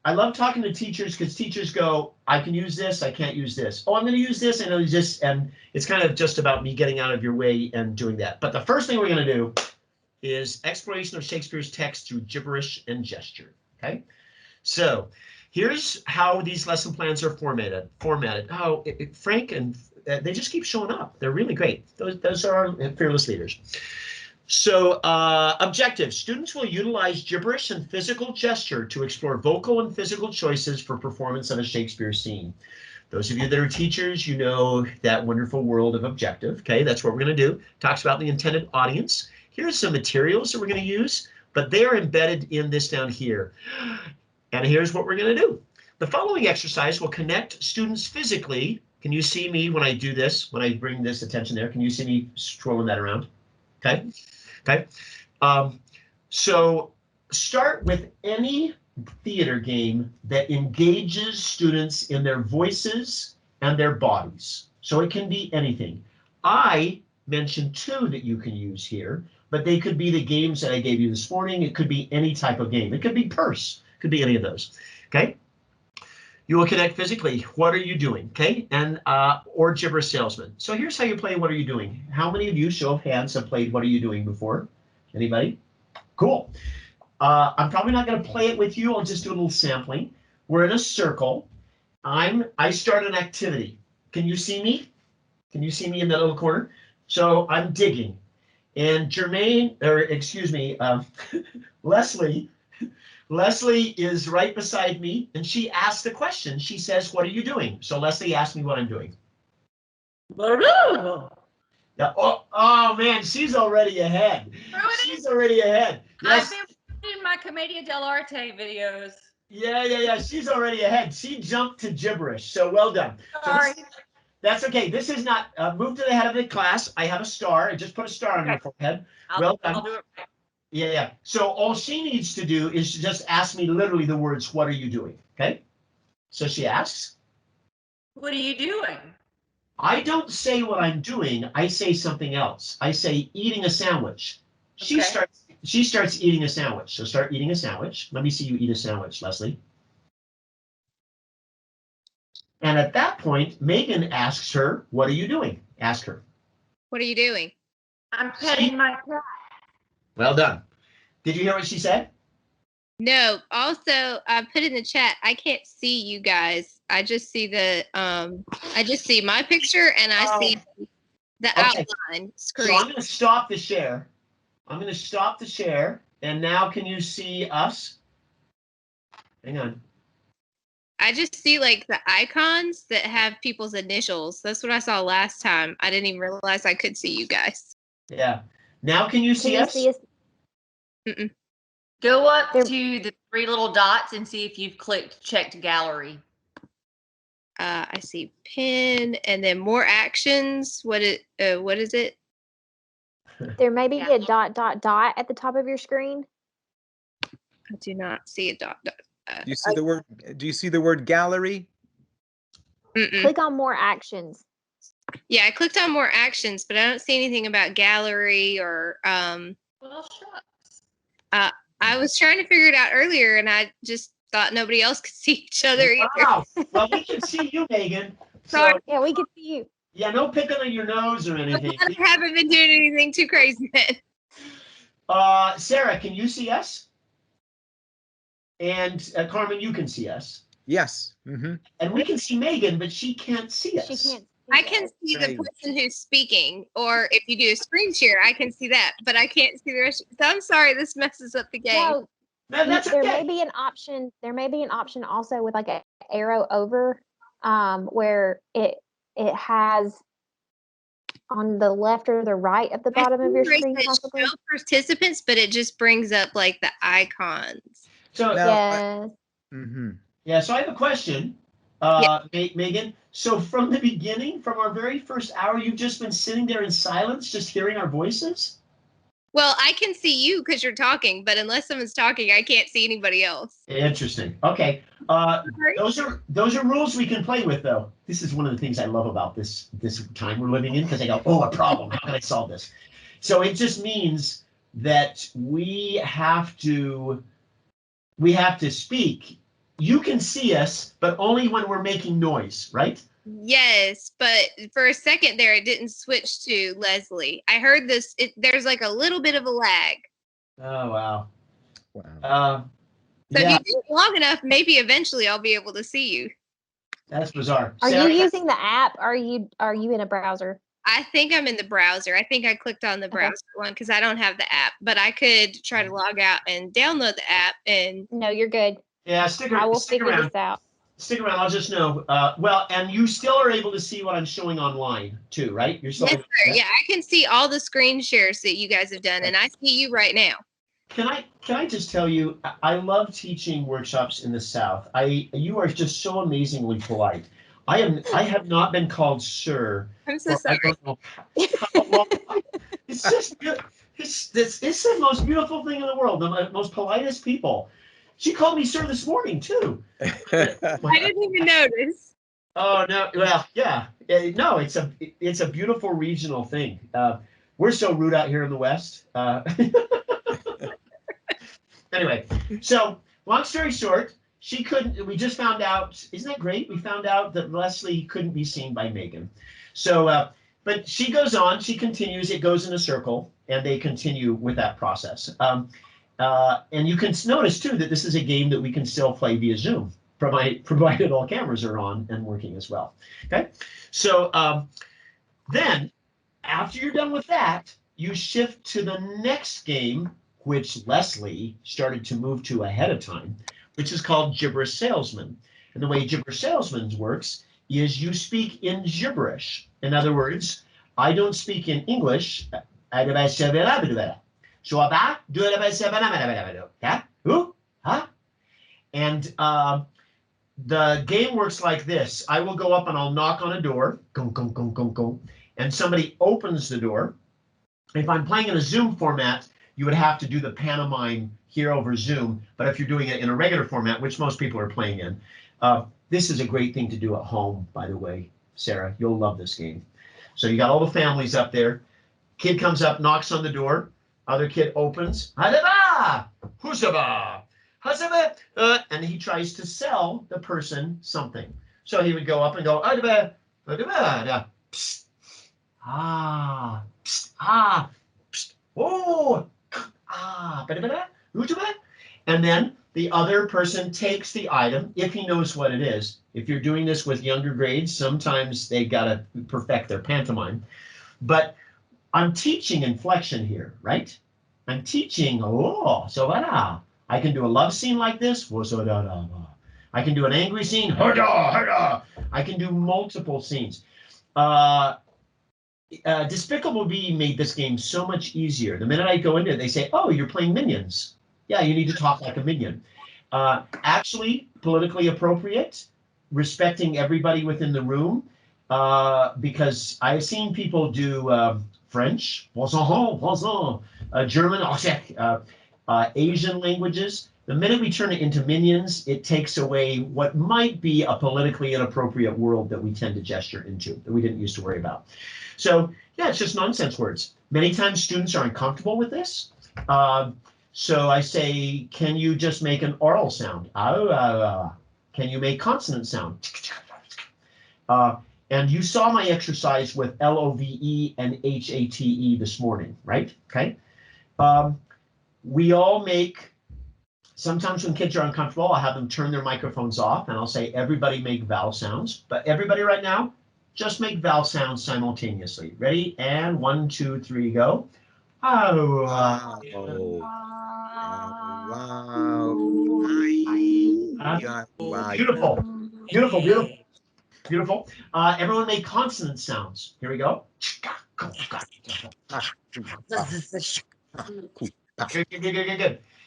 I love talking to teachers because teachers go, I can use this, I can't use this. Oh, I'm going to use this, I know this, and it's kind of just about me getting out of your way and doing that. But the first thing we're going to do is exploration of Shakespeare's text through gibberish and gesture. Okay, so here's how these lesson plans are formatted. Oh, Frank and they just keep showing up. They're really great. Those are our fearless leaders. So objectives. Students will utilize gibberish and physical gesture to explore vocal and physical choices for performance of a Shakespeare scene. Those of you that are teachers, you know that wonderful world of objective. Okay, that's what we're going to do. Talks about the intended audience. Here's some materials that we're going to use, but they're embedded in this down here. And here's what we're going to do. The following exercise will connect students physically. Can you see me when I do this, when I bring this attention there? Can you see me scrolling that around? Okay. Okay. So start with any theater game that engages students in their voices and their bodies. So it can be anything. I mentioned 2 that you can use here, but they could be the games that I gave you this morning. It could be any type of game. It could be purse. It could be any of those. Okay. You will connect physically. What are you doing? Okay. And or Gibberish Salesman. So here's how you play What Are You Doing? How many of you, show of hands, have played What Are You Doing before? Anybody? Cool. I'm probably not going to play it with you. I'll just do a little sampling. We're in a circle. I start an activity. Can you see me? Can you see me in that little corner? So I'm digging. And Leslie is right beside me, and she asks the question. She says, what are you doing? So Leslie asked me what I'm doing. Yeah. Oh man, she's already ahead. She's already ahead. Yes. I've been watching my Commedia dell'arte videos. Yeah. She's already ahead. She jumped to gibberish. So well done. Sorry. So that's okay. This is not move to the head of the class. I have a star. I just put a star on your forehead. Well done. I'll do it right. Yeah. So all she needs to do is to just ask me literally the words, what are you doing? Okay. So she asks. What are you doing? I don't say what I'm doing. I say something else. I say eating a sandwich. She starts eating a sandwich. So start eating a sandwich. Let me see you eat a sandwich, Leslie. And at that point, Megan asks her, what are you doing? Ask her. What are you doing? I'm petting my cat. Well done. Did you hear what she said? No. Also, I put in the chat, I can't see you guys. I just see the I just see my picture and I see the outline screen. So I'm going to stop the share. And now can you see us? Hang on. I just see like the icons that have people's initials. That's what I saw last time. I didn't even realize I could see you guys. Yeah. Now can you see us? Mm-mm. Go up to the 3 little dots and see if you've checked gallery. I see pin and then more actions. What is it? There may be a ... at the top of your screen. I do not see a dot. Do you see the word? Do you see the word gallery? Mm-mm. Click on more actions. Yeah, I clicked on more actions, but I don't see anything about gallery or. Well, shucks. I was trying to figure it out earlier, and I just thought nobody else could see each other either. Wow. Well, we can see you, Megan. Sorry. So, Yeah, we can see you. yeah, no picking on your nose or anything. I haven't been doing anything too crazy then. Sarah, can you see us? And Carmen, you can see us. Yes. Mm-hmm. And we can see Megan, but she can't see us. She can't. I can see the person who's speaking, or if you do a screen share, I can see that, but I can't see the rest. So I'm sorry, this messes up the game. No, that's there okay. may be an option. There may be an option also with like an arrow over, where it has on the left or the right at the bottom of your screen. Possibly. No participants, but it just brings up like the icons. So yes. Yeah. So I have a question, Megan. So from the beginning, from our very first hour, you've just been sitting there in silence, just hearing our voices? Well, I can see you because you're talking, but unless someone's talking, I can't see anybody else. Interesting. Okay. Those are rules we can play with, though. This is one of the things I love about this time we're living in, because I go, oh, a problem. How can I solve this? So it just means that we have to speak you can see us, but only when we're making noise, right? Yes, but for a second there, it didn't switch to Leslie. I heard this. There's like a little bit of a lag. Oh, wow. Wow. So Yeah, if you do it long enough, maybe eventually I'll be able to see you. that's bizarre. Are Sarah, you using the app? Are you in a browser? I think I'm in the browser. I think I clicked on the browser one because I don't have the app, but I could try to log out and download the app. And No, you're good. Yeah, I will stick figure around. this out. Stick around. I'll just know. Well, and you still are able to see what I'm showing online too, right? You're still. yes, sir. Yeah, I can see all the screen shares that you guys have done, and I see you right now. Can I just tell you, I love teaching workshops in the South. You are just so amazingly polite. I have not been called sir. I'm so sorry. I don't know how long. It's just it's the most beautiful thing in the world. The most politest people. She called me sir this morning too. I didn't even notice. Oh no! Well, yeah, no. It's a beautiful regional thing. We're so rude out here in the West. Anyway, so long story short, she couldn't. We just found out. Isn't that great? We found out that Leslie couldn't be seen by Megan. So, but she goes on. She continues. It goes in a circle, and they continue with that process. And you can notice too that this is a game that we can still play via Zoom, provided all cameras are on and working as well. Okay, so then after you're done with that, you shift to the next game, which Leslie started to move to ahead of time, which is called Gibberish Salesman. And the way Gibberish Salesman works is you speak in gibberish. In other words, I don't speak in English. And the game works like this. I will go up and I'll knock on a door, and somebody opens the door. If I'm playing in a Zoom format, you would have to do the pantomime here over Zoom. But if you're doing it in a regular format, which most people are playing in, this is a great thing to do at home, by the way, Sarah. You'll love this game. So you got all the families up there. Kid comes up, knocks on the door. Other kid opens. Hadaba! Husaba! Hasaba! And he tries to sell the person something. So he would go up and go, Hadaba! Hadaba! Psst. Ah! Psst. Ah! Psst. Oh! Ah! And then the other person takes the item, if he knows what it is. If you're doing this with younger grades, sometimes they got to perfect their pantomime. But I'm teaching inflection here, right? I'm teaching, I can do a love scene like this. I can do an angry scene. I can do multiple scenes. Despicable Me made this game so much easier. The minute I go into it, they say, oh, you're playing minions. Yeah, you need to talk like a minion. Actually, politically appropriate, respecting everybody within the room, because I've seen people do French, German, Asian languages. The minute we turn it into minions, it takes away what might be a politically inappropriate world that we tend to gesture into, that we didn't used to worry about. So yeah, it's just nonsense words. Many times students are uncomfortable with this. So I say, can you just make an oral sound? Can you make consonant sound? And you saw my exercise with LOVE and HATE this morning, right? Okay. We all make, sometimes when kids are uncomfortable, I'll have them turn their microphones off and I'll say, everybody make vowel sounds. But everybody right now, just make vowel sounds simultaneously. Ready? And 1, 2, 3, go. Oh, Wow. Wow. Beautiful, beautiful, beautiful, beautiful. Everyone make consonant sounds. Here we go. Good.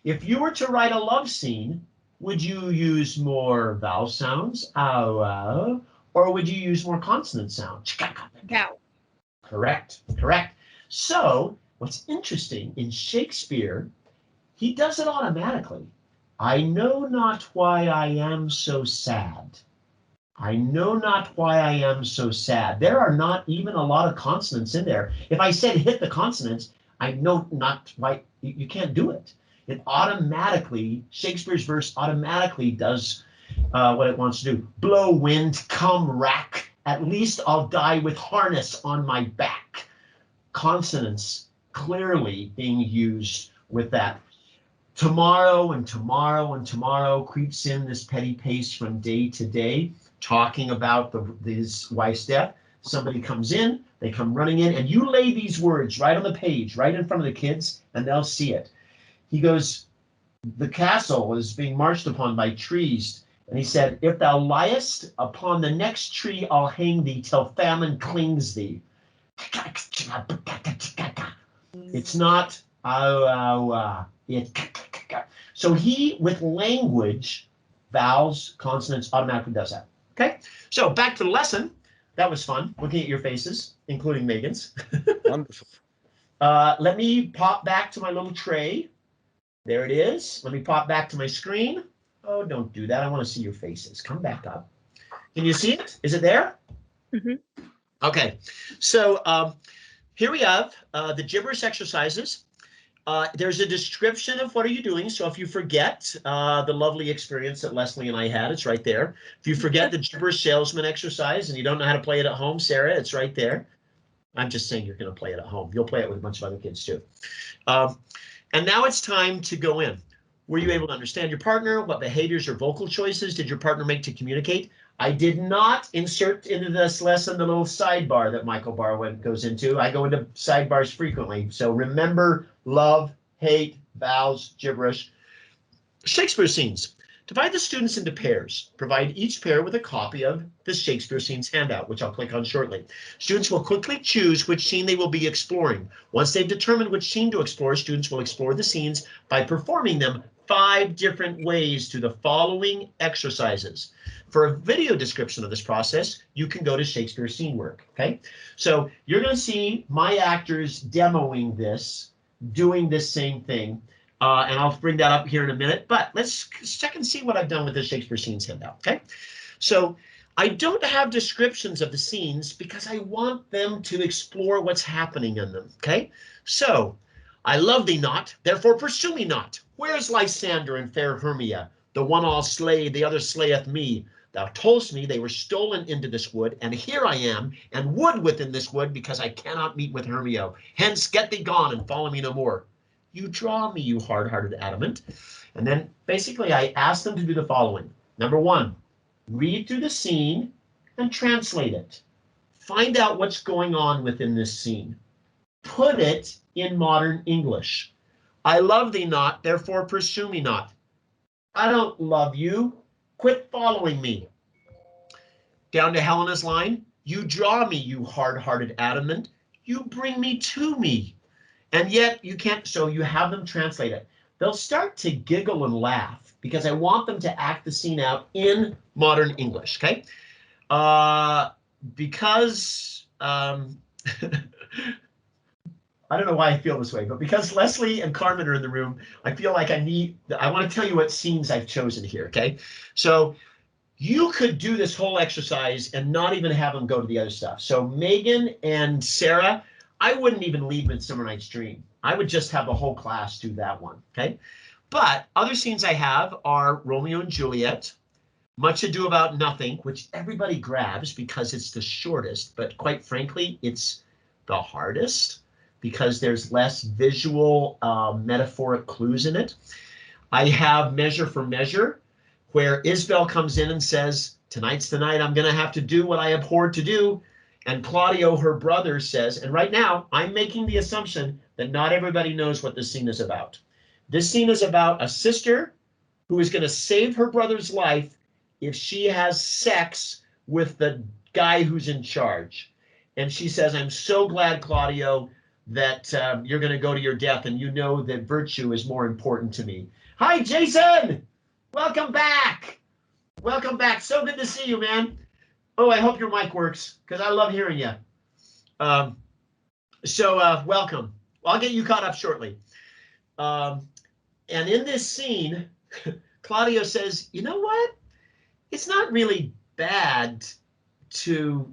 If you were to write a love scene, would you use more vowel sounds, or would you use more consonant sounds? Vowel. Correct, correct. So what's interesting in Shakespeare, he does it automatically. I know not why I am so sad. I know not why I am so sad. There are not even a lot of consonants in there. If I said hit the consonants, I know not why. You can't do it. It automatically, Shakespeare's verse automatically does. what it wants to do. Blow, wind, come, rack. At least I'll die with harness on my back. Consonants clearly being used with that. Tomorrow and tomorrow and tomorrow creeps in this petty pace from day to day, talking about his wife's death. Somebody comes in, they come running in, and you lay these words right on the page, right in front of the kids, and they'll see it. He goes, the castle is being marched upon by trees. And he said, if thou liest, upon the next tree I'll hang thee till famine clings thee. It's not, so he, with language, vowels, consonants, automatically does that. Okay, so back to the lesson. That was fun, looking at your faces, including Megan's. Wonderful. Let me pop back to my little tray. There it is. Let me pop back to my screen. Oh, don't do that. I want to see your faces. Come back up. Can you see it? Is it there? Mm-hmm. Okay, so here we have the gibberish exercises. There's a description of what are you doing. So if you forget the lovely experience that Leslie and I had, it's right there. If you forget the Gibberish Salesman exercise and you don't know how to play it at home, Sarah, it's right there. I'm just saying you're going to play it at home. You'll play it with a bunch of other kids too. And now it's time to go in. Were you able to understand your partner? What behaviors or vocal choices did your partner make to communicate? I did not insert into this lesson the little sidebar that Michael Barwin goes into. I go into sidebars frequently. So remember love, hate, vows, gibberish. Shakespeare Scenes. Divide the students into pairs. Provide each pair with a copy of the Shakespeare Scenes handout, which I'll click on shortly. Students will quickly choose which scene they will be exploring. Once they've determined which scene to explore, students will explore the scenes by performing them 5 different ways through the following exercises. For a video description of this process, you can go to Shakespeare Scene Work, okay? So you're going to see my actors demoing this, doing this same thing. And I'll bring that up here in a minute, but let's check and see what I've done with the Shakespeare Scenes handout, okay? So I don't have descriptions of the scenes because I want them to explore what's happening in them, okay? So, I love thee not, therefore pursue me not. Where's Lysander and fair Hermia? The one I'll slay, the other slayeth me. Thou toldst me they were stolen into this wood, and here I am, and wood within this wood, because I cannot meet with Hermia. Hence get thee gone, and follow me no more. You draw me, you hard-hearted adamant. And then basically I asked them to do the following. Number 1, read through the scene and translate it. Find out what's going on within this scene. Put it in modern English. I love thee not, therefore pursue me not. I don't love you, quit following me. Down to Helena's line, you draw me, you hard-hearted adamant. You bring me to me. And yet you can't, so you have them translate it. They'll start to giggle and laugh because I want them to act the scene out in modern English, okay? Because, I don't know why I feel this way, but because Leslie and Carmen are in the room, I feel like I want to tell you what scenes I've chosen here, okay? So you could do this whole exercise and not even have them go to the other stuff. So Megan and Sarah, I wouldn't even leave Midsummer Night's Dream. I would just have the whole class do that one, okay? But other scenes I have are Romeo and Juliet, Much Ado About Nothing, which everybody grabs because it's the shortest, but quite frankly, it's the hardest because there's less visual metaphoric clues in it. I have Measure for Measure, where Isabel comes in and says, tonight's the night I'm going to have to do what I abhorred to do. And Claudio, her brother, says, and right now I'm making the assumption that not everybody knows what this scene is about. This scene is about a sister who is going to save her brother's life if she has sex with the guy who's in charge. And she says, I'm so glad, Claudio, that you're going to go to your death and you know that virtue is more important to me. Hi, Jason! Welcome back! Welcome back. So good to see you, man. Oh, I hope your mic works because I love hearing you. Welcome. I'll get you caught up shortly. And in this scene, Claudio says, you know what? It's not really bad to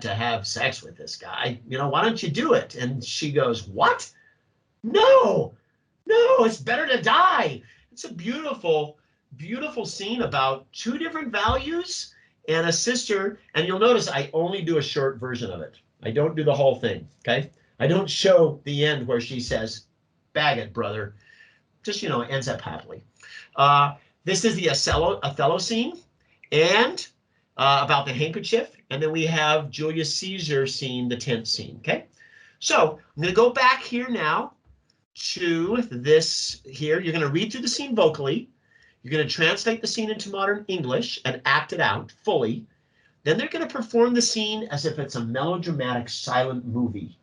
have sex with this guy. You know, why don't you do it? And she goes, what? No, it's better to die. It's a beautiful, beautiful scene about two different values and a sister. And you'll notice I only do a short version of it. I don't do the whole thing, okay? I don't show the end where she says, bag it, brother. Just, you know, it ends up happily. This is the Othello scene and about the handkerchief. And then we have Julius Caesar scene, the tent scene, okay? So I'm going to go back here now to this here. You're going to read through the scene vocally. You're going to translate the scene into modern English and act it out fully. Then they're going to perform the scene as if it's a melodramatic silent movie.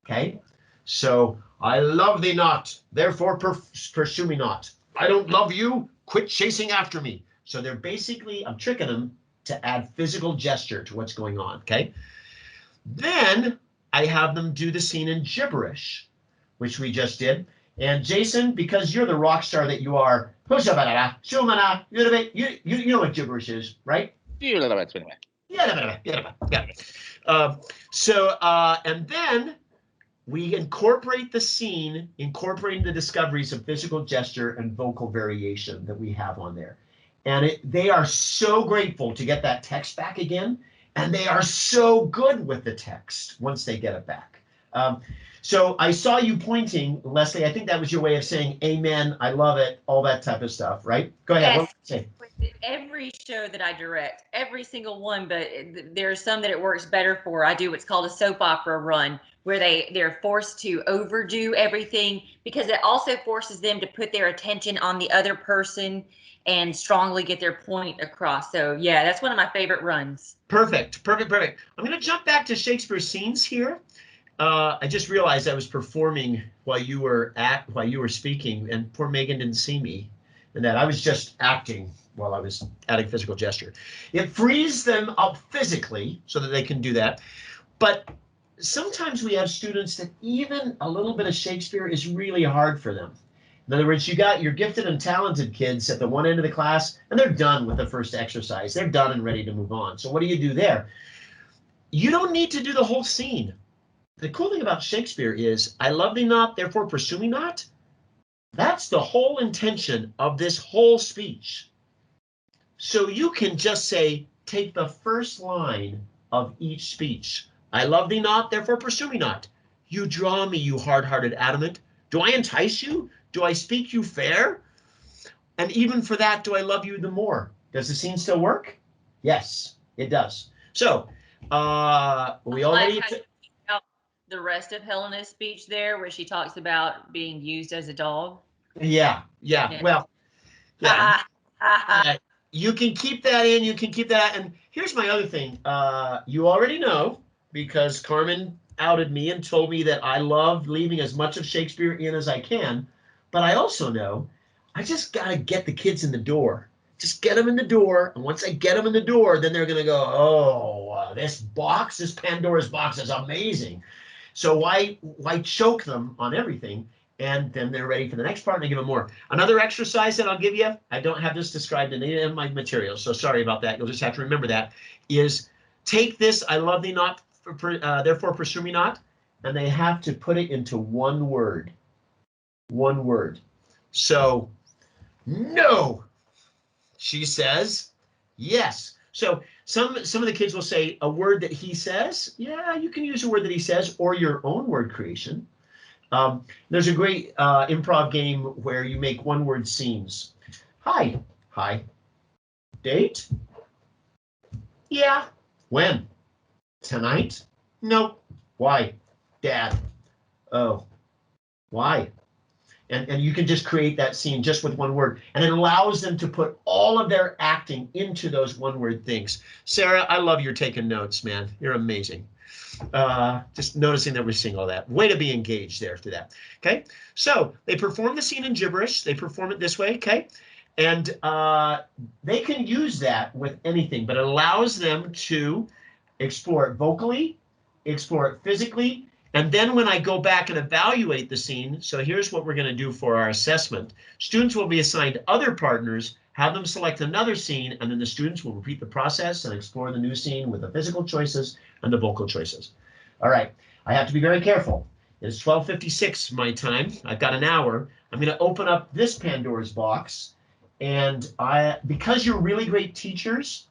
Okay? So, I love thee not, therefore pursue me not. I don't love you, quit chasing after me. So they're basically, I'm tricking them to add physical gesture to what's going on. Okay? Then I have them do the scene in gibberish, which we just did. And Jason, because you're the rock star that you are, you know what gibberish is, right? Yeah. And then we incorporate the scene, incorporating the discoveries of physical gesture and vocal variation that we have on there. And they are so grateful to get that text back again. And they are so good with the text once they get it back. So I saw you pointing, Leslie. I think that was your way of saying amen, I love it, all that type of stuff, right? Go ahead. Yes. What say? Every show that I direct, every single one, but there's some that it works better for. I do what's called a soap opera run, where they're forced to overdo everything, because it also forces them to put their attention on the other person and strongly get their point across. So yeah, that's one of my favorite runs. Perfect. I'm going to jump back to Shakespeare Scenes here. I just realized I was performing while you were speaking, and poor Megan didn't see me, and that I was just acting while I was adding physical gesture. It frees them up physically so that they can do that. But sometimes we have students that even a little bit of Shakespeare is really hard for them. In other words, you got your gifted and talented kids at the one end of the class, and they're done with the first exercise. They're done and ready to move on. So what do you do there? You don't need to do the whole scene. The cool thing about Shakespeare is, I love thee not, therefore pursue me not. That's the whole intention of this whole speech. So you can just say, take the first line of each speech. I love thee not, therefore pursue me not. You draw me, you hard-hearted adamant. Do I entice you? Do I speak you fair? And even for that, do I love you the more? Does the scene still work? Yes, it does. So, we already... The rest of Helena's speech there, where she talks about being used as a dog. Yeah. Well, yeah. You can keep that in. You can keep that. And here's my other thing. You already know, because Carmen outed me and told me that I love leaving as much of Shakespeare in as I can. But I also know I just got to get the kids in the door. Just get them in the door. And once I get them in the door, then they're going to go, oh, this Pandora's box is amazing. So why choke them on everything? And then they're ready for the next part, and I give them more. Another exercise that I'll give you, I don't have this described in any of my materials, so sorry about that. You'll just have to remember that, is take this, I love thee not, therefore pursue me not, and they have to put it into one word. One word. So, no, she says, yes. So some of the kids will say a word that he says. Yeah, you can use a word that he says, or your own word creation. There's a great improv game where you make one-word scenes. Hi. Date? Yeah. When? Tonight? Nope. Why? Dad. Oh. Why? And you can just create that scene just with one word. And it allows them to put all of their acting into those one-word things. Sarah, I love your taking notes, man. You're amazing. Just noticing that we're seeing all that. Way to be engaged there after that. Okay, so they perform the scene in gibberish. They perform it this way, okay? And they can use that with anything, but it allows them to explore it vocally, explore it physically, and then when I go back and evaluate the scene, so here's what we're going to do for our assessment. Students will be assigned other partners, have them select another scene, and then the students will repeat the process and explore the new scene with the physical choices and the vocal choices. All right, I have to be very careful. It's 12:56 my time. I've got an hour. I'm going to open up this Pandora's box, And because you're really great teachers,